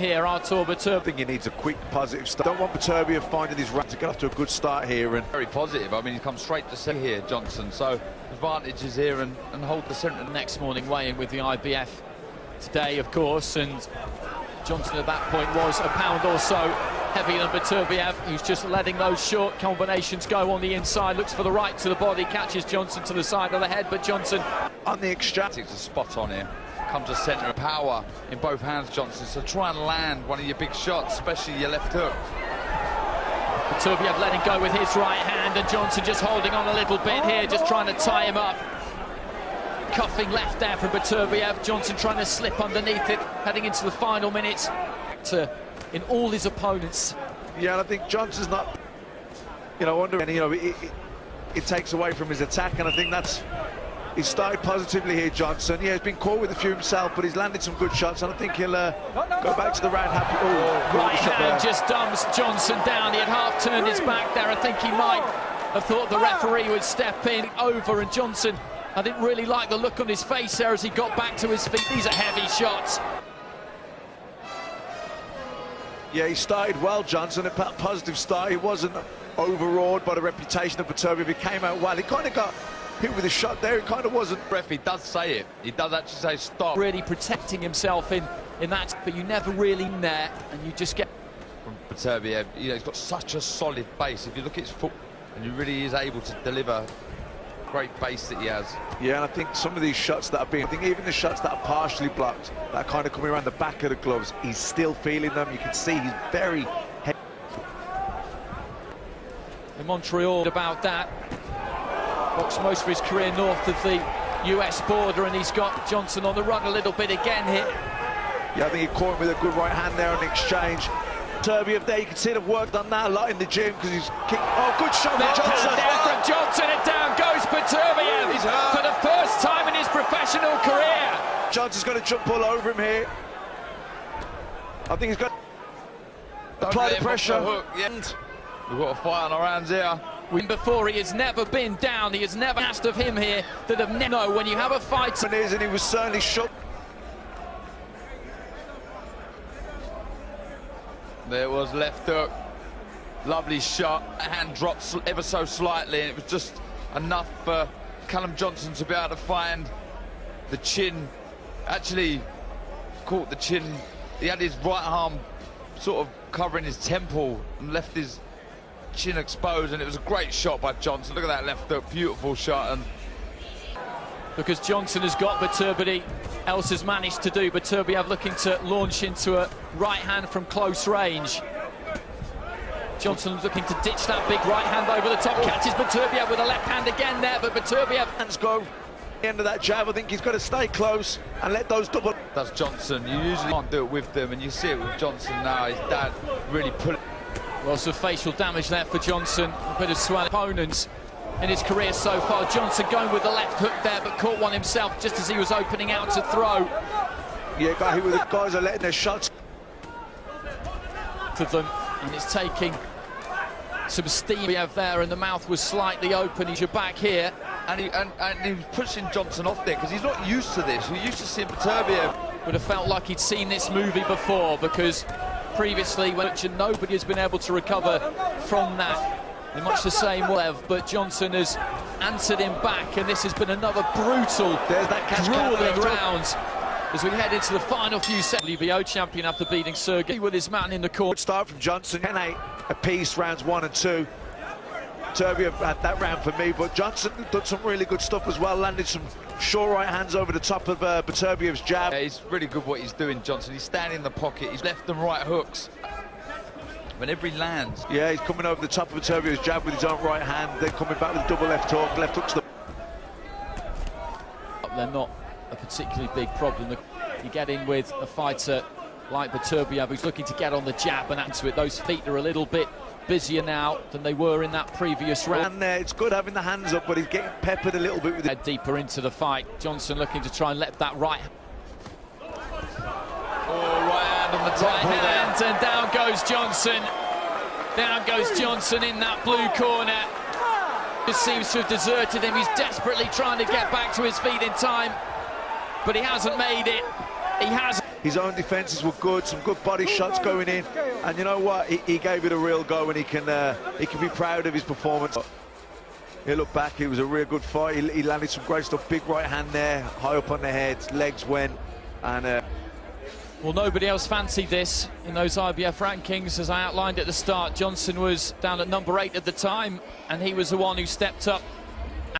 here, Artur Beterbiev. I think he needs a quick, positive start. Don't want Beterbiev finding his run to get off to a good start here. And very positive. I mean, he comes straight to centre here, Johnson. So advantage is here and hold the centre. Next morning weigh-in with the IBF today, of course, and Johnson at that point was a pound or so heavier than Beterbiev. He's just letting those short combinations go on the inside, looks for the right to the body, catches Johnson to the side of the head, but Johnson on the exchange. It's a spot on here. Comes a centre of power in both hands, Johnson. So try and land one of your big shots, especially your left hook. Beterbiev letting go with his right hand, and Johnson just holding on a little bit here, just trying to tie him up. Cuffing left there from Beterbiev. Johnson trying to slip underneath it, heading into the final minutes. In all his opponents. Yeah, and I think Johnson's not, wondering, it takes away from his attack, and I think he started positively here, Johnson. Yeah, he's been caught with a few himself, but he's landed some good shots, and I think he'll go back to the round happy. Right hand just dumps Johnson down. He had half turned his back there. I think he might have thought the referee would step in over, and Johnson, I didn't really like the look on his face there as he got back to his feet. These are heavy shots. Yeah, he started well, Johnson, a positive start. He wasn't overawed by the reputation of Beterbiev. He came out well. He kind of got hit with a shot there. It kind of wasn't. Ref, he does say it. He does actually say stop. Really protecting himself in that, but you never really in there, and you just get. From Beterbiev, he's got such a solid base. If you look at his foot, and he really is able to deliver. Great base that he has. Yeah, and I think some of these shots that have been, I think even the shots that are partially blocked, that are kind of coming around the back of the gloves, he's still feeling them. You can see he's very heavy. In Montreal about that. Boxed most of his career north of the US border, and he's got Johnson on the run a little bit again here. Yeah, I think he caught him with a good right hand there on the exchange. Beterbiev there, you can see they've worked on that a lot in the gym because he's kicked. Oh, good shot from Johnson. Down from Johnson, and down goes Beterbiev for the first time in his professional career. Johnson's going to jump all over him here. I think he's got to apply the pressure. We've got a fight on our hands here. Before, he has never been down. He has never asked of him here that have never. No, when you have a fight. And he was certainly shook. There was left hook, lovely shot, hand dropped ever so slightly, and it was just enough for Callum Johnson to be able to find the chin. Actually caught the chin, he had his right arm sort of covering his temple and left his chin exposed, and it was a great shot by Johnson. Look at that left hook, beautiful shot. And because Johnson has got Beterbiev, else has managed to do. Beterbiev looking to launch into a right hand from close range. Johnson looking to ditch that big right hand over the top, catches Beterbiev with a left hand again there, but Beterbiev hands go. At the end of that jab, I think he's got to stay close and let those double. That's Johnson. You usually can't do it with them, and you see it with Johnson now. His dad really put it. Well, some facial damage there for Johnson. A bit of swelling. Opponents in his career so far. Johnson going with the left hook there, but caught one himself just as he was opening out to throw. Yeah, got hit with the guys are letting their shots. To them, and it's taking some steam we have there, and the mouth was slightly open. He's back here, and he was pushing Johnson off there because he's not used to this. We're used to seeing Beterbiev. Would have felt like he'd seen this movie before, because previously, nobody has been able to recover from that in much the same way. But Johnson has answered him back, and this has been another brutal, grueling round as we head into the final few seconds. WBO champion after beating Sergey with his man in the corner. Good start from Johnson, 10-8 apiece, rounds 1 and 2. Beterbiev had that round for me, but Johnson did some really good stuff as well, landed some short right hands over the top of Beterbiev's jab. Yeah, he's really good what he's doing, Johnson. He's standing in the pocket, he's left and right hooks. Whenever he lands. Yeah, he's coming over the top of Beterbiev's jab with his own right hand, then coming back with a double left hook to the... They're not a particularly big problem. You get in with a fighter like Beterbiev who's looking to get on the jab and add to it. Those feet are a little bit busier now than they were in that previous round. And it's good having the hands up, but he's getting peppered a little bit with it. Deeper into the fight. Johnson looking to try and let that right. Oh, right hand on the top. Right hand, and down goes Johnson. Down goes Johnson in that blue corner. Just seems to have deserted him. He's desperately trying to get back to his feet in time, but he hasn't made it. He hasn't. His own defences were good, some good body shots going in, and you know what? He gave it a real go, and he can be proud of his performance. You look back, it was a real good fight. He landed some great stuff. Big right hand there, high up on the head, legs went, and well, nobody else fancied this in those IBF rankings. As I outlined at the start, Johnson was down at number 8 at the time, and he was the one who stepped up